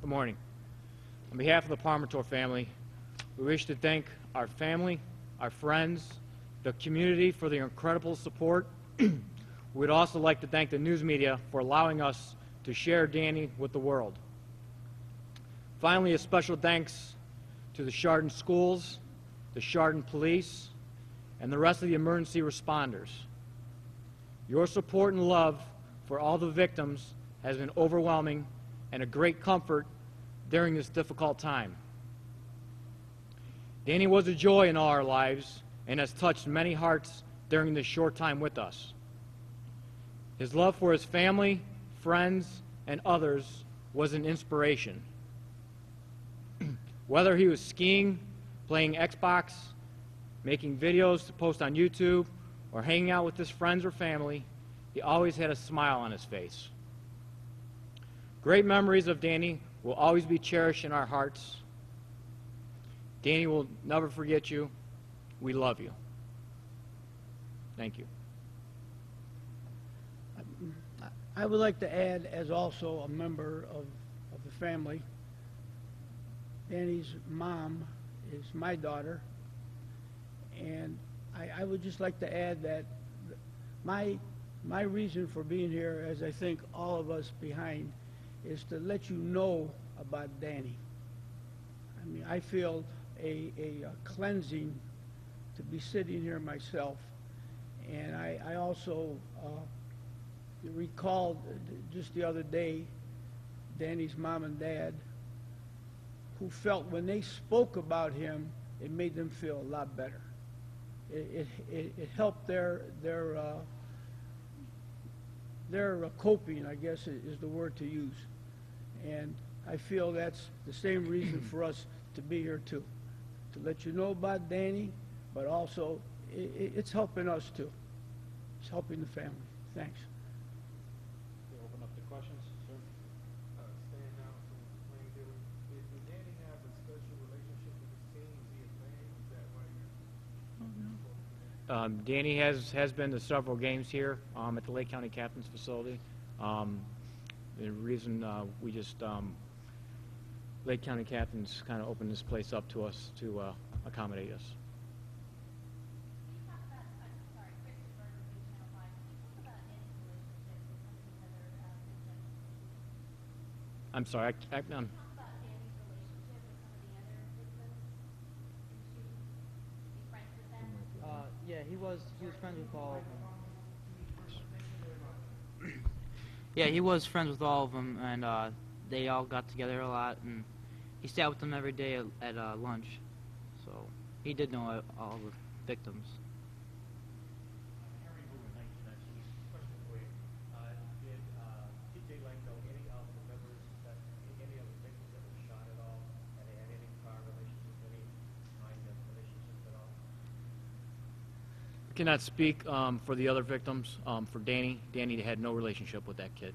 Good morning. On behalf of the Parmentier family, we wish to thank our family, our friends, the community for their incredible support. We'd also like to thank the news media for allowing us to share Danny with the world. Finally, a special thanks to the Chardon schools, the Chardon police, and the rest of the emergency responders. Your support and love for all the victims has been overwhelming and a great comfort during this difficult time. Danny was a joy in all our lives and has touched many hearts during this short time with us. His love for his family, friends, and others was an inspiration. Whether he was skiing, playing Xbox, making videos to post on YouTube, or hanging out with his friends or family, he always had a smile on his face. Great memories of Danny will always be cherished in our hearts. Danny will never forget you. We love you. Thank you. I would like to add, as also a member of the family, Danny's mom is my daughter, and I would just like to add that my reason for being here, as I think all of us behind, is to let you know about Danny. I mean, I feel a cleansing to be sitting here myself, and I also recalled just the other day Danny's mom and dad, who felt when they spoke about him, it made them feel a lot better. It helped their coping, I guess is the word to use. And I feel that's the same reason for us to be here too, to let you know about Danny, but also it's helping us too. It's helping the family. Thanks. We'll open up the questions, sir. Staying out from playing field. Did Danny have a special relationship with his team? Is he a fan? Is that why you're... Danny has been to several games here at the Lake County Captain's facility. The reason we just Lake County Captain's kind of opened this place up to us to accommodate us. I'm sorry, I'm yeah, he was friends with all of them. Yeah, he was friends with all of them, and they all got together a lot, and he sat with them every day at lunch. So he did know all the victims. Cannot speak for the other victims. For Danny, Danny had no relationship with that kid.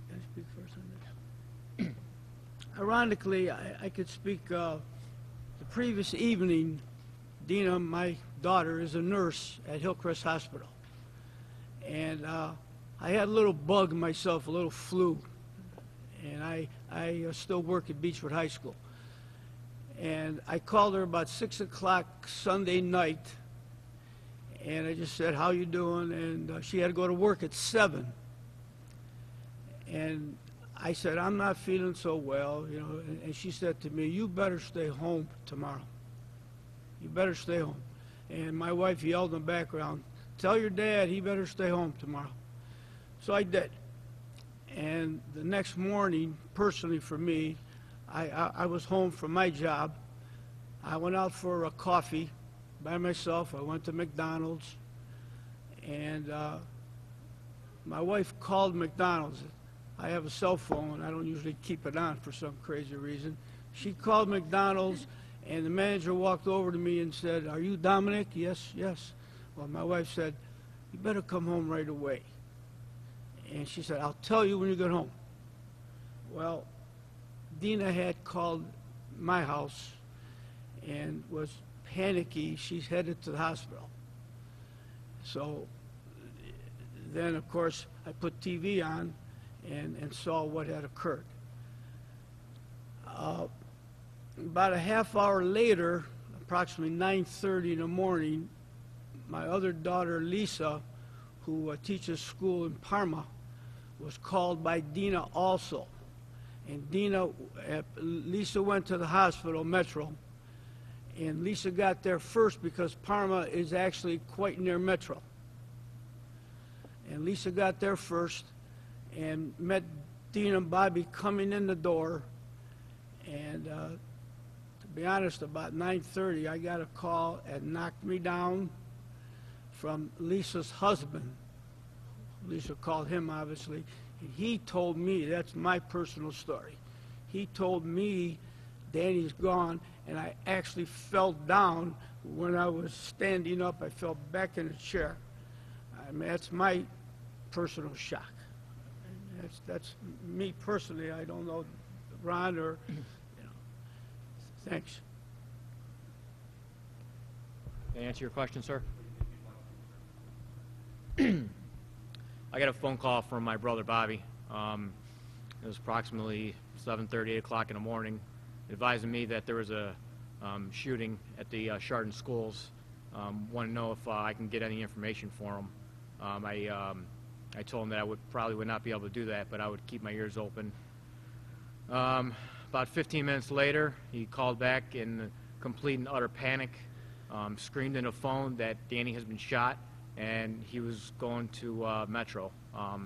Can I speak first on this? Ironically, I could speak. The previous evening, Dina, my daughter, is a nurse at Hillcrest Hospital. And I had a little bug myself, a little flu. And I still work at Beechwood High School. And I called her about 6 o'clock Sunday night. And I just said, how you doing? And she had to go to work at 7. And I said, I'm not feeling so well, you know, and she said to me, you better stay home tomorrow. You better stay home. And my wife yelled in the background, tell your dad he better stay home tomorrow. So I did. And the next morning, personally for me, I was home from my job. I went out for a coffee by myself. I went to McDonald's. And my wife called McDonald's. I have a cell phone. I don't usually keep it on for some crazy reason. She called McDonald's, and the manager walked over to me and said, are you Dominic? Yes, yes. Well, my wife said, you better come home right away. And she said, I'll tell you when you get home. Well, Dina had called my house and was panicky. She's headed to the hospital. So then, of course, I put TV on and saw what had occurred. About a half hour later, approximately 9:30 in the morning, my other daughter, Lisa, who teaches school in Parma, was called by Dina also. And Lisa went to the hospital, Metro, and Lisa got there first because Parma is actually quite near Metro. And Lisa got there first and met Dina and Bobby coming in the door. And to be honest, about 9:30, I got a call that knocked me down from Lisa's husband. Lisa called him, obviously. And he told me, that's my personal story. He told me, Danny's gone, and I actually fell down. When I was standing up, I fell back in a chair. I mean, that's my personal shock. That's me personally. I don't know Ron or, you know. Thanks. Can I answer your question, sir? I got a phone call from my brother Bobby. It was approximately 7:30, 8 o'clock in the morning, advising me that there was a shooting at the Chardon schools. Want to know if I can get any information for him. I told him that I probably would not be able to do that, but I would keep my ears open. About 15 minutes later, he called back in complete and utter panic, screamed in a phone that Danny has been shot, and he was going to Metro. I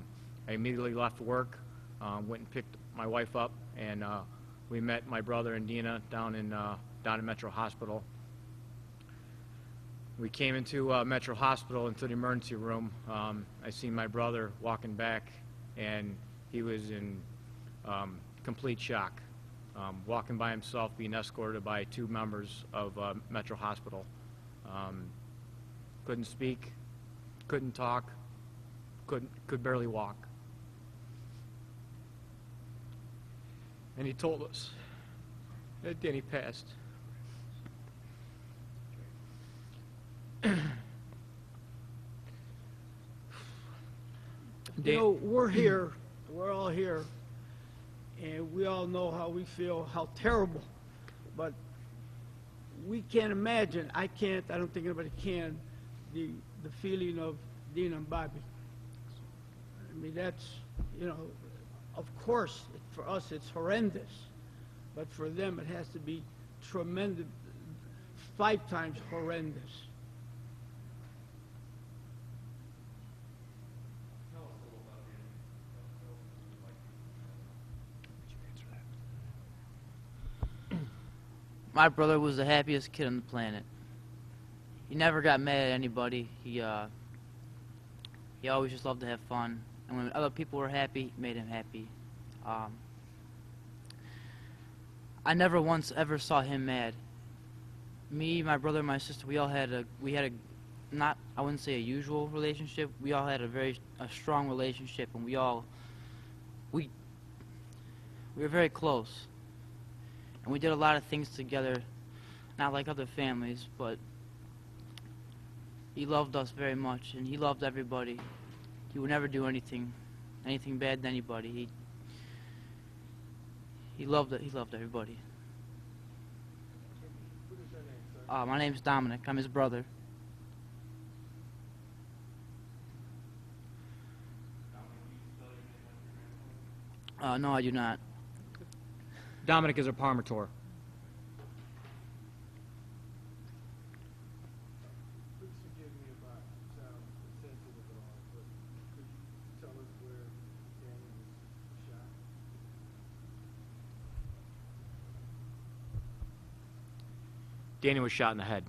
immediately left work, went and picked my wife up, and we met my brother and Dina down in Metro Hospital. We came into Metro Hospital, into the emergency room. I seen my brother walking back, and he was in complete shock, walking by himself, being escorted by 2 members of Metro Hospital. Couldn't speak, couldn't talk, could barely walk. And he told us that Danny passed. You know, we're here, we're all here, and we all know how we feel, how terrible, but we can't imagine, I don't think anybody can, the feeling of Dina and Bobby. I mean, that's, you know, of course, for us it's horrendous, but for them it has to be tremendous, 5 times horrendous. My brother was the happiest kid on the planet. He never got mad at anybody. He always just loved to have fun. And when other people were happy, it made him happy. I never once ever saw him mad. Me, my brother, and my sister, we had a not, I wouldn't say a usual relationship. We all had a strong relationship, and we were very close. And we did a lot of things together, not like other families, but he loved us very much, and he loved everybody. He would never do anything bad to anybody. He loved everybody. What is your name, sir? My name's Dominic. I'm his brother. No, I do not. Dominic is a Parmator. Please forgive me if I sound sensitive at all, but could you tell us where Danny was shot? Danny was shot in the head.